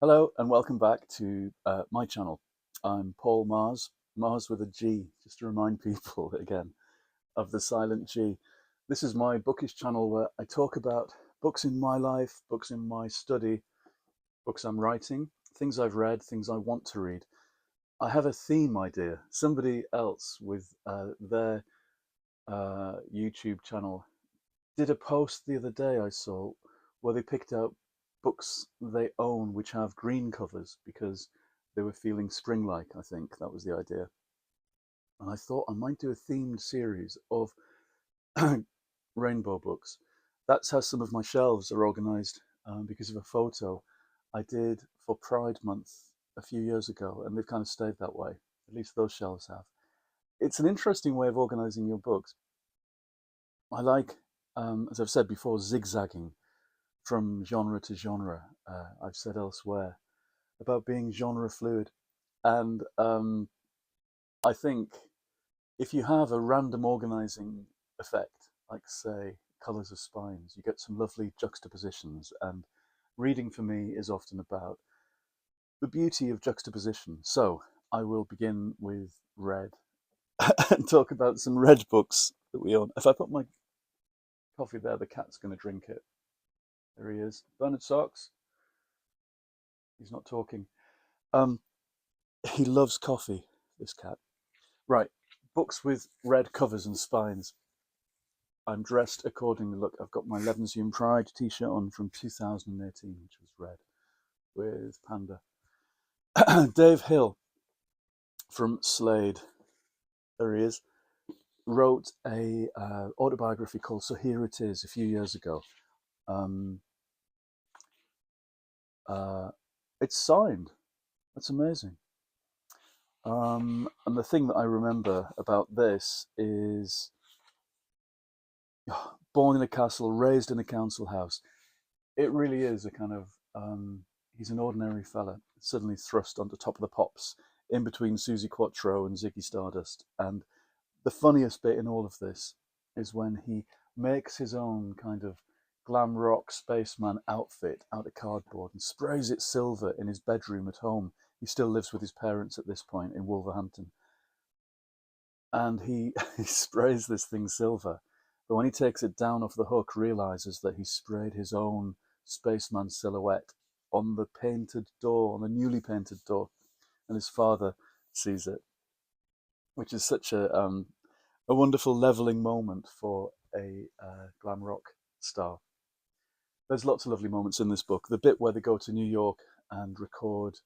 Hello and welcome back to my channel. I'm Paul Mars, Mars with a G, just to remind people again of the silent G. This is my bookish channel where I talk about books in my life, books in my study, books I'm writing, things I've read, things I want to read. I have a theme idea. Somebody else with their YouTube channel did a post the other day I saw where they picked out books they own which have green covers because they were feeling spring-like, I think that was the idea. And I thought I might do a themed series of rainbow books. That's how some of my shelves are organized, because of a photo I did for Pride Month a few years ago, and they've kind of stayed that way. At least those shelves have. It's an interesting way of organizing your books. I like, as I've said before, zigzagging from genre to genre. I've said elsewhere about being genre fluid. And I think if you have a random organizing effect, like, say, colors of spines, you get some lovely juxtapositions. And reading for me is often about the beauty of juxtaposition. So I will begin with red and talk about some red books that we own. If I put my coffee there, the cat's going to drink it. There he is. Bernard Socks. He's not talking. Um, he loves coffee, this cat. Right, books with red covers and spines. I'm dressed accordingly. Look, I've got my Levensian Pride t-shirt on from 2018, which was red, with Panda. Dave Hill from Slade, there he is, wrote a autobiography called So Here It Is a few years ago. Um, uh, it's signed. That's amazing. And the thing that I remember about this is born in a castle, raised in a council house. It really is a kind of, he's an ordinary fella, suddenly thrust onto top of the pops in between Susie Quattro and Ziggy Stardust. And the funniest bit in all of this is when he makes his own kind of glam rock spaceman outfit out of cardboard and sprays it silver in his bedroom at home. He still lives with his parents at this point in Wolverhampton. And he, he sprays this thing silver. But when he takes it down off the hook, realizes that he sprayed his own spaceman silhouette on the painted door, on the newly painted door, and his father sees it, which is such a wonderful leveling moment for a glam rock star. There's lots of lovely moments in this book. The bit where they go to New York and record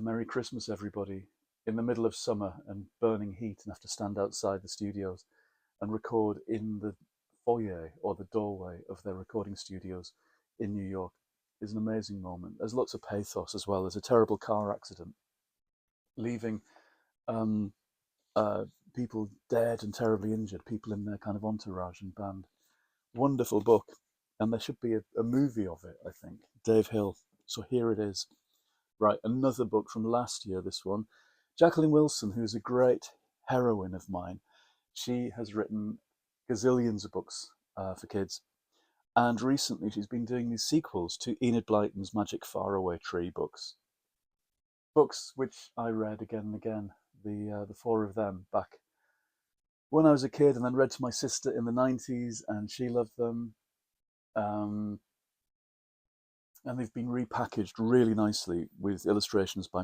Merry Christmas, Everybody, in the middle of summer and burning heat and have to stand outside the studios and record in the foyer or the doorway of their recording studios in New York is an amazing moment. There's lots of pathos as well. There's a terrible car accident leaving um, uh, people dead and terribly injured, people in their kind of entourage and band. Wonderful book. And there should be a movie of it, I think. Dave Hill. So here it is. Right, another book from last year, this one. Jacqueline Wilson, who is a great heroine of mine. She has written gazillions of books for kids. And recently she's been doing these sequels to Enid Blyton's Magic Faraway Tree books. Books which I read again and again, the four of them, back when I was a kid, and then read to my sister in the 90s, and she loved them. Um, and they've been repackaged really nicely with illustrations by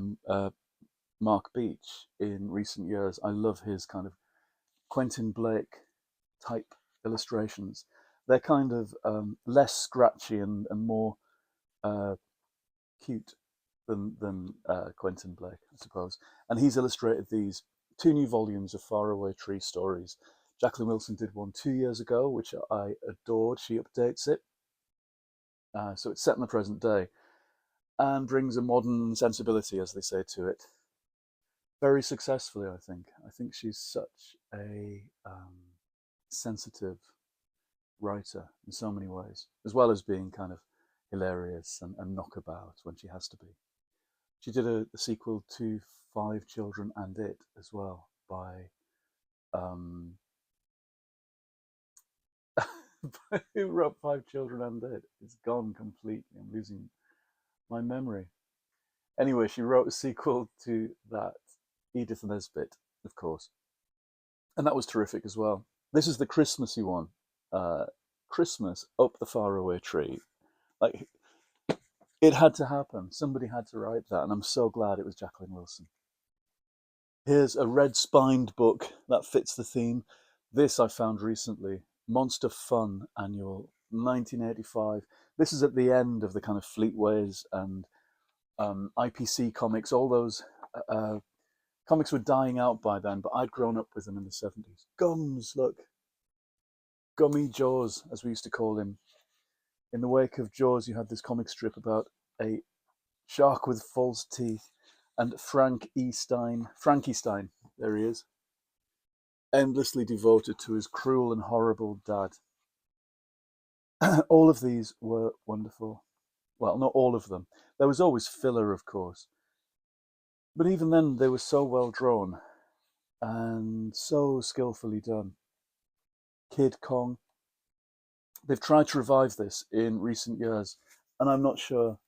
Mark Beach in recent years. I love his kind of Quentin Blake type illustrations. They're kind of less scratchy and more uh, cute than Quentin Blake, I suppose. And he's illustrated these two new volumes of Faraway Tree stories. Jacqueline Wilson did one 2 years ago, which I adored. She updates it. So it's set in the present day and brings a modern sensibility, as they say, to it. Very successfully, I think. I think she's such a sensitive writer in so many ways, as well as being kind of hilarious and knockabout when she has to be. She did a sequel to Five Children and It as well by um, who wrote Five Children and It? It's gone completely. I'm losing my memory. Anyway, she wrote a sequel to that, Edith Nesbit, of course, and that was terrific as well. This is the Christmassy one, uh, Christmas up the faraway tree. Like, it had to happen. Somebody had to write that, and I'm so glad it was Jacqueline Wilson. Here's a red spined book that fits the theme. This I found recently, Monster Fun Annual, 1985. This is at the end of the kind of Fleetways and IPC comics. All those uh, comics were dying out by then, but I'd grown up with them in the 70s. Gums, look. Gummy Jaws, as we used to call him. In the wake of Jaws, you had this comic strip about a shark with false teeth, and Frankie Stein, there he is, endlessly devoted to his cruel and horrible dad. All of these were wonderful. Well, not all of them. There was always filler, of course, but even then they were so well drawn and so skillfully done. Kid Kong. They've tried to revive this in recent years, and I'm not sure.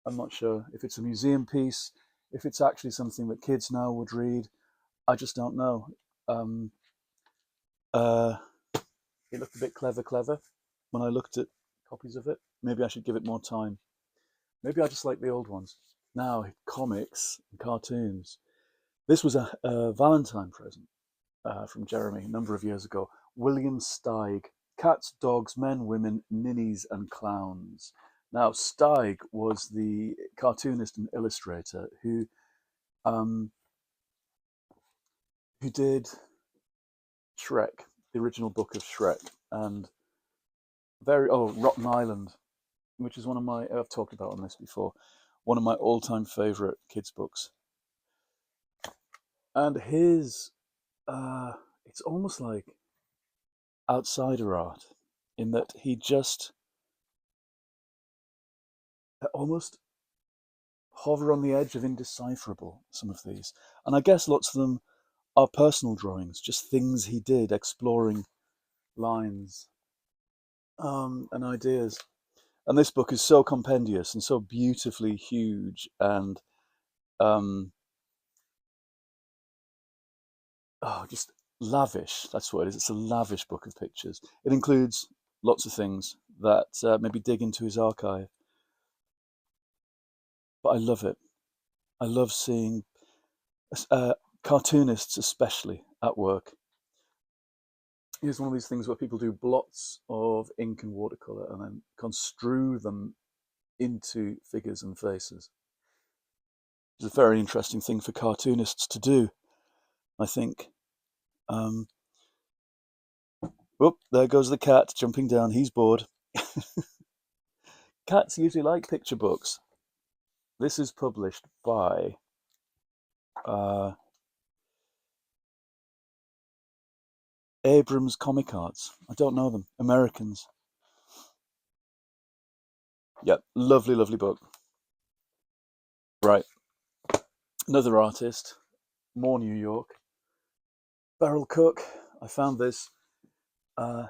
I'm not sure if it's a museum piece, if it's actually something that kids now would read. I just don't know. Um, uh, it looked a bit clever when I looked at copies of it. Maybe I should give it more time. Maybe I just like the old ones. Now, comics and cartoons. This was a Valentine present from Jeremy a number of years ago. William Steig, Cats, Dogs, Men, Women, Ninnies and Clowns. Now, Steig was the cartoonist and illustrator um, who did Shrek, the original book of Shrek, and Rotten Island, which is one of my, I've talked about on this before, one of my all-time favorite kids books. And his, it's almost like outsider art in that he just almost hover on the edge of indecipherable, some of these. And I guess lots of them are personal drawings, just things he did, exploring lines and ideas. And this book is so compendious and so beautifully huge and um, just lavish. That's what it is. It's a lavish book of pictures. It includes lots of things that maybe dig into his archive. But I love it. I love seeing uh, cartoonists, especially at work. Here's one of these things where people do blots of ink and watercolor and then construe them into figures and faces. It's a very interesting thing for cartoonists to do, I think. Um, Whoop, there goes the cat jumping down. He's bored. Cats usually like picture books. This is published by uh, Abrams Comic Arts. I don't know them. Americans. Yep, lovely, lovely book. Right, another artist, more New York. Beryl Cook. I found this uh,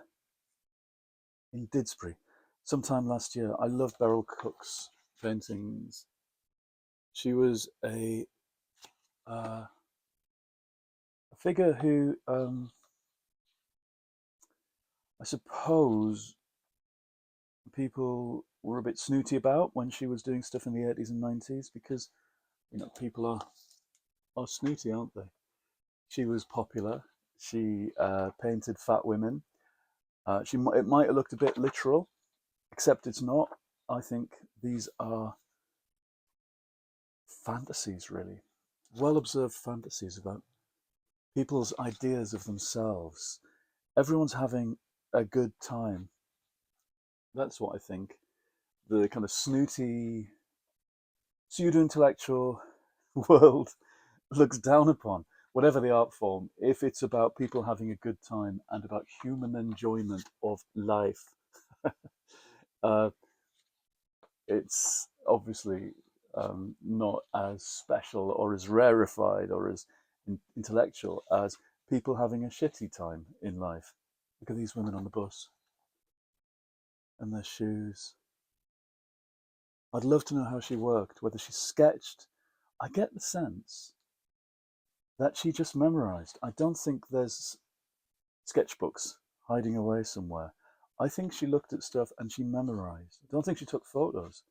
in Didsbury sometime last year. I love Beryl Cook's paintings. She was a figure who I suppose people were a bit snooty about when she was doing stuff in the 80s and 90s because people are snooty, aren't they? She was popular. She painted fat women. It might have looked a bit literal, except it's not. I think these are fantasies, really, well observed fantasies about people's ideas of themselves. Everyone's having a good time. That's what I think. The kind of snooty, pseudo intellectual world looks down upon, whatever the art form, if it's about people having a good time and about human enjoyment of life. uh, it's obviously not as special or as rarefied or as intellectual as people having a shitty time in life. Look at these women on the bus and their shoes. I'd love to know how she worked, whether she sketched. I get the sense that she just memorized. I don't think there's sketchbooks hiding away somewhere. I think she looked at stuff and she memorized. I don't think she took photos.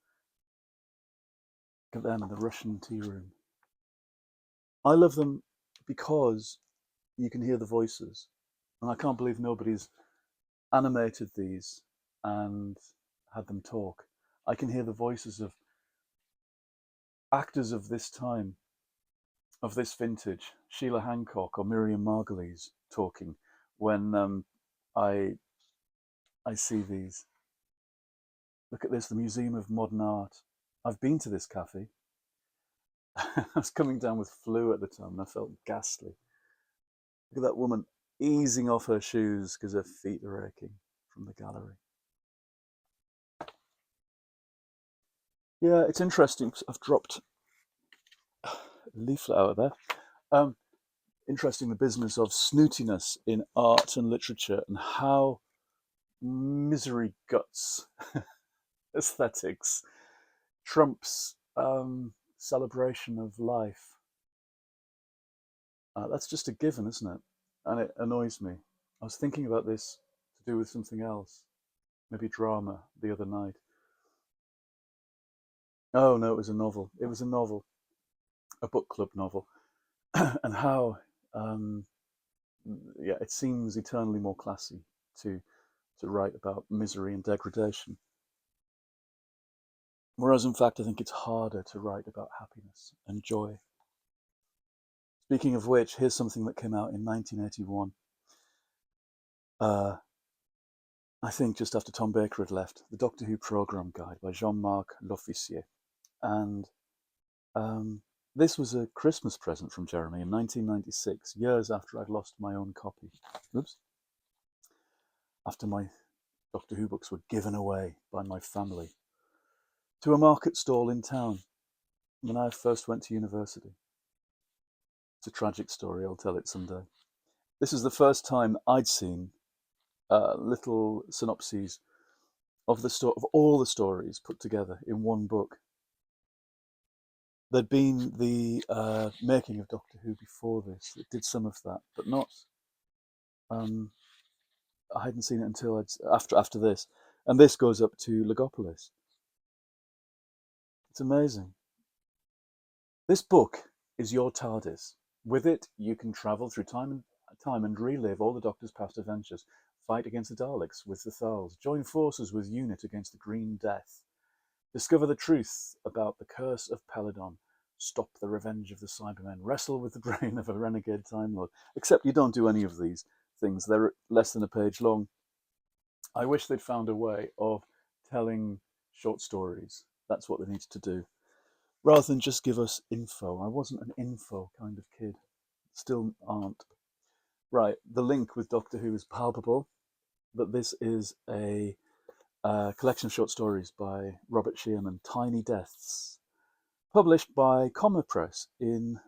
Look at them in the Russian tea room. I love them because you can hear the voices. And I can't believe nobody's animated these and had them talk. I can hear the voices of actors of this time, of this vintage, Sheila Hancock or Miriam Margolyes talking when I I see these. Look at this, the Museum of Modern Art. I've been to this cafe. I was coming down with flu at the time and I felt ghastly. Look at that woman easing off her shoes because her feet are aching from the gallery. Yeah, it's interesting. I've dropped a leaflet out of there. Um, Interesting, the business of snootiness in art and literature and how misery guts aesthetics trumps celebration of life. That's just a given, isn't it? And it annoys me. I was thinking about this to do with something else, maybe drama, the other night. Oh no, it was a novel. It was a novel, a book club novel, and how, um, yeah, it seems eternally more classy to write about misery and degradation. Whereas, in fact, I think it's harder to write about happiness and joy. Speaking of which, here's something that came out in 1981. Uh, I think just after Tom Baker had left, the Doctor Who Programme Guide by Jean-Marc L'Officier. And um, this was a Christmas present from Jeremy in 1996, years after I'd lost my own copy. Oops. After my Doctor Who books were given away by my family to a market stall in town when I first went to university. It's a tragic story, I'll tell it someday. This is the first time I'd seen little synopses of of all the stories put together in one book. There'd been the making of Doctor Who before this that did some of that, but not. Um, I hadn't seen it until after this, and this goes up to Legopolis. It's amazing. This book is your TARDIS. With it, you can travel through time and relive all the Doctor's past adventures, fight against the Daleks with the Thals, join forces with UNIT against the Green Death, discover the truth about the curse of Peladon, stop the revenge of the Cybermen, wrestle with the brain of a renegade Time Lord. Except you don't do any of these things. They're less than a page long. I wish they'd found a way of telling short stories. That's what they needed to do. Rather than just give us info. I wasn't an info kind of kid. Still aren't. Right, the link with Doctor Who is palpable. That this is a collection of short stories by Robert Shearman, Tiny Deaths, published by Comma Press in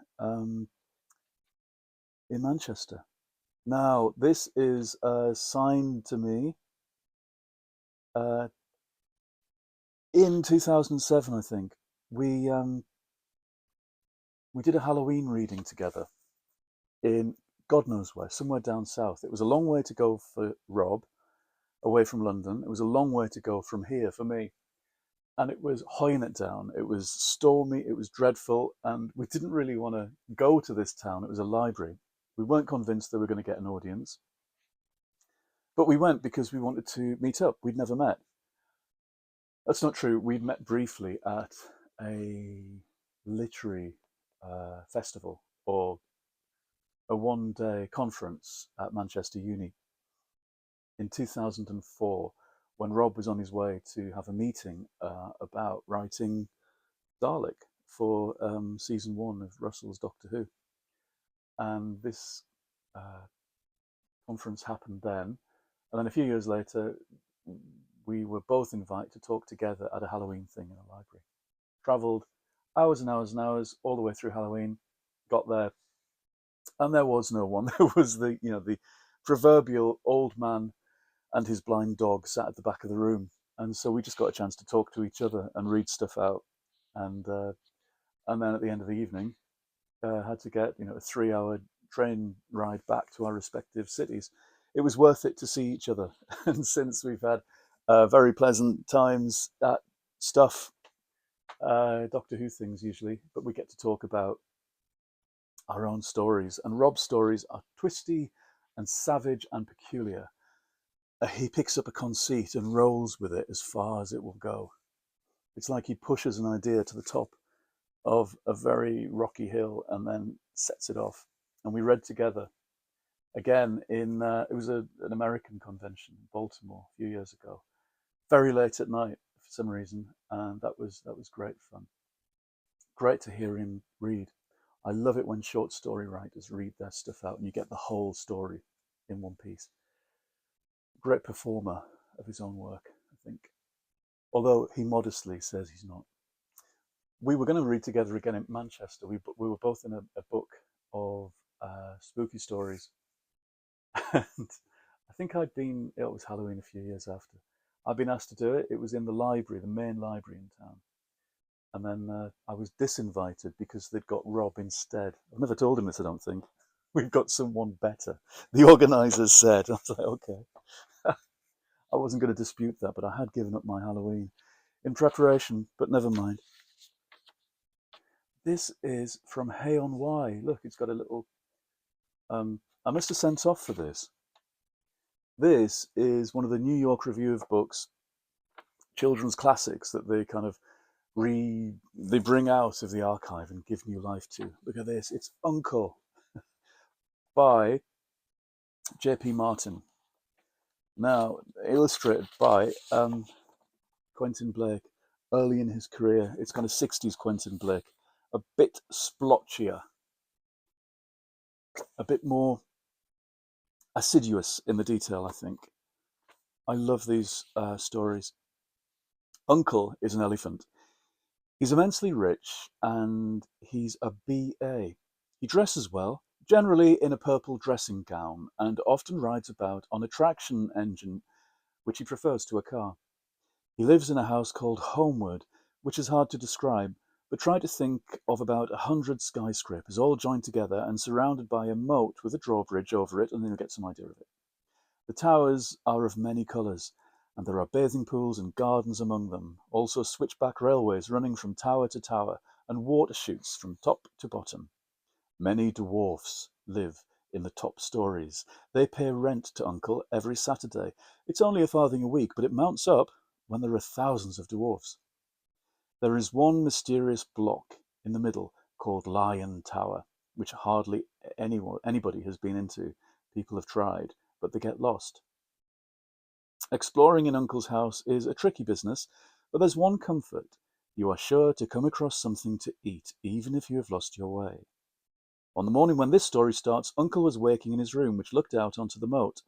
Manchester. Now, this is signed to me uh, in 2007, I think. We um, we did a Halloween reading together in God knows where, somewhere down south. It was a long way to go for Rob, away from London. It was a long way to go from here for me. And it was hoying it down. It was stormy, it was dreadful, and we didn't really want to go to this town. It was a library. We weren't convinced they were going to get an audience, but we went because we wanted to meet up. We'd never met. That's not true. We'd met briefly at a literary festival or a one-day conference at Manchester Uni in 2004 when Rob was on his way to have a meeting about writing Dalek for season one of Russell's Doctor Who. And this uh, conference happened then. And then a few years later, we were both invited to talk together at a Halloween thing in a library. Travelled hours and hours and hours all the way through Halloween, got there, and there was no one. There was the proverbial old man and his blind dog sat at the back of the room. And so we just got a chance to talk to each other and read stuff out. And and then at the end of the evening, had to get a 3 hour train ride back to our respective cities. It was worth it to see each other, and since we've had very pleasant times at stuff, Doctor Who things usually, but we get to talk about our own stories. And Rob's stories are twisty and savage and peculiar. He picks up a conceit and rolls with it as far as it will go. It's like he pushes an idea to the top of a very rocky hill and then sets it off. And we read together again in it was an American convention in Baltimore a few years ago, very late at night for some reason, and that was great fun. Great to hear him read. I love it when short story writers read their stuff out and you get the whole story in one piece. Great performer of his own work, I think. Although he modestly says he's not. We were going to read together again in Manchester. We were both in a book of spooky stories. And I think it was Halloween a few years after. I'd been asked to do it. It was in the library, the main library in town. And then I was disinvited because they'd got Rob instead. I've never told him this, I don't think. We've got someone better. The organisers said. I was like, okay. I wasn't going to dispute that, but I had given up my Halloween in preparation, but never mind. This is from Hay on Wye. Look, it's got a little... I must have sent off for this. This is one of the New York Review of Books children's classics that they kind of they bring out of the archive and give new life to. Look at this. It's Uncle by J.P. Martin. Now, illustrated by Quentin Blake early in his career. It's kind of 60s Quentin Blake. A bit splotchier. A bit more assiduous in the detail, I think. I love these stories. Uncle is an elephant. He's immensely rich and he's a BA. He dresses well, generally in a purple dressing gown, and often rides about on a traction engine, which he prefers to a car. He lives in a house called Homeward, which is hard to describe, but try to think of about 100 skyscrapers all joined together and surrounded by a moat with a drawbridge over it, and then you'll get some idea of it. The towers are of many colours, and there are bathing pools and gardens among them, also switchback railways running from tower to tower, and water chutes from top to bottom. Many dwarfs live in the top stories. They pay rent to Uncle every Saturday. It's only a farthing a week, but it mounts up when there are thousands of dwarfs. There is one mysterious block in the middle called Lion Tower, which hardly anybody has been into. People have tried, but they get lost. Exploring in Uncle's house is a tricky business, but there's one comfort. You are sure to come across something to eat, even if you have lost your way. On the morning when this story starts, Uncle was waking in his room, which looked out onto the moat.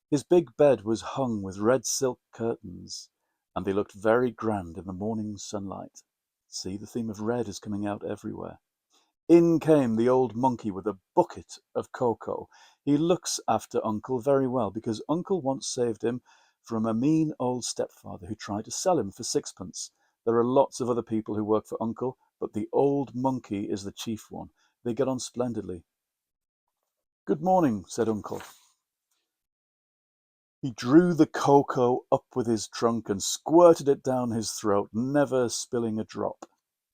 His big bed was hung with red silk curtains, and they looked very grand in the morning sunlight. See, the theme of red is coming out everywhere. In came the old monkey with a bucket of cocoa. He looks after Uncle very well, because Uncle once saved him from a mean old stepfather who tried to sell him for sixpence. There are lots of other people who work for Uncle, but the old monkey is the chief one. They get on splendidly. Good morning, said Uncle. He drew the cocoa up with his trunk and squirted it down his throat, never spilling a drop.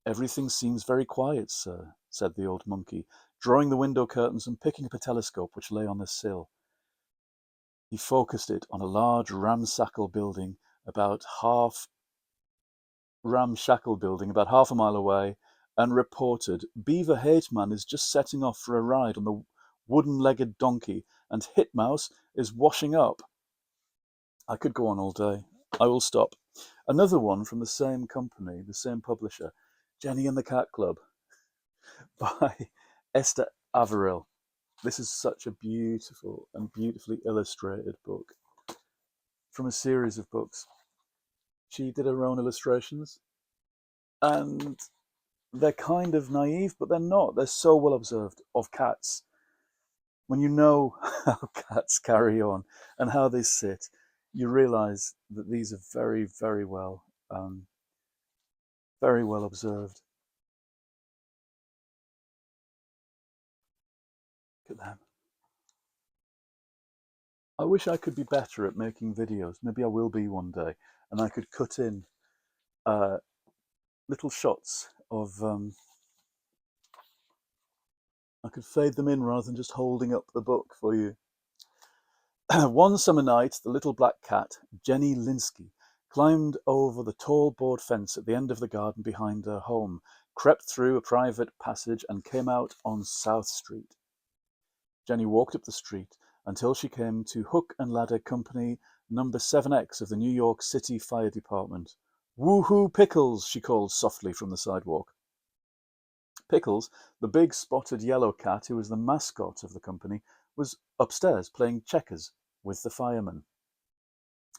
Everything seems very quiet, sir, said the old monkey, drawing the window curtains and picking up a telescope which lay on the sill. He focused it on a large ramshackle building about half a mile away, and reported, Beaver Hateman is just setting off for a ride on the wooden-legged donkey, and Hitmouse is washing up. I could go on all day. I will stop. Another one from the same company, the same publisher, Jenny and the Cat Club, by Esther Averill. This is such a beautiful and beautifully illustrated book from a series of books. She did her own illustrations, and they're kind of naive, but they're not. They're so well observed of cats. When you know how cats carry on and how they sit, you realise that these are very, very well observed. Look at them. I wish I could be better at making videos. Maybe I will be one day, and I could cut in uh, little shots of. I could fade them in rather than just holding up the book for you. One summer night, the little black cat, Jenny Linsky, climbed over the tall board fence at the end of the garden behind her home, crept through a private passage, and came out on South Street. Jenny walked up the street until she came to Hook and Ladder Company number 7X of the New York City Fire Department. "Woo-hoo, Pickles," she called softly from the sidewalk. Pickles, the big spotted yellow cat who was the mascot of the company, was upstairs playing checkers with the firemen.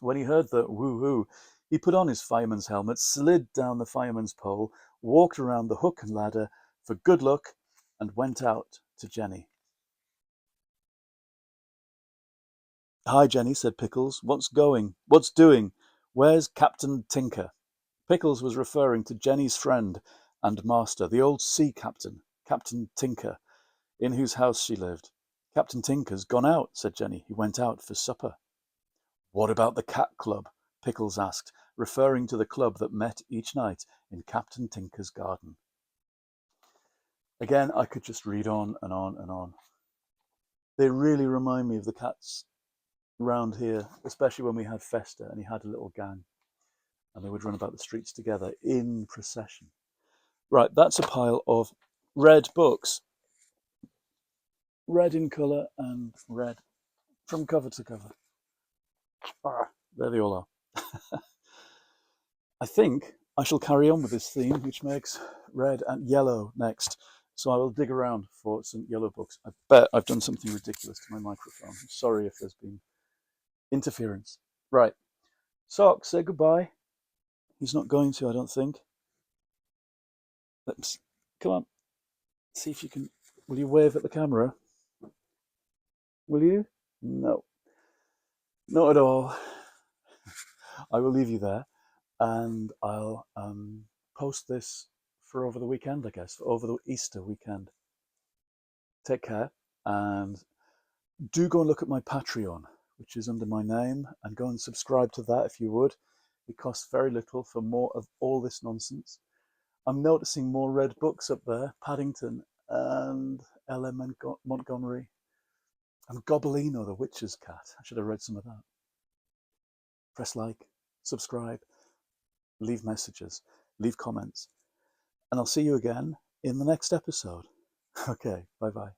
When he heard the woo-hoo, he put on his fireman's helmet, slid down the fireman's pole, walked around the hook and ladder for good luck, and went out to Jenny. "Hi, Jenny," said Pickles. "What's going? What's doing? Where's Captain Tinker?" Pickles was referring to Jenny's friend and master, the old sea captain, Captain Tinker, in whose house she lived. "Captain Tinker's gone out," said Jenny. "He went out for supper." "What about the cat club?" Pickles asked, referring to the club that met each night in Captain Tinker's garden. Again, I could just read on and on and on. They really remind me of the cats round here, especially when we had Festa and he had a little gang and they would run about the streets together in procession. Right, that's a pile of red books. Red in colour and red from cover to cover. There they all are. I think I shall carry on with this theme, which makes red and yellow next. So I will dig around for some yellow books. I bet I've done something ridiculous to my microphone. I'm sorry if there's been interference. Right. Sock, say goodbye. He's not going to, I don't think. Let's come on. See if you can. Will you wave at the camera? Will you? No. Not at all. I will leave you there and I'll post this for over the weekend, I guess, for over the Easter weekend. Take care and do go and look at my Patreon, which is under my name, and go and subscribe to that if you would. It costs very little for more of all this nonsense. I'm noticing more red books up there, Paddington and L.M. Montgomery, and Gobelino, the witch's cat. I should have read some of that. Press like, subscribe, leave messages, leave comments, and I'll see you again in the next episode. Okay, bye-bye.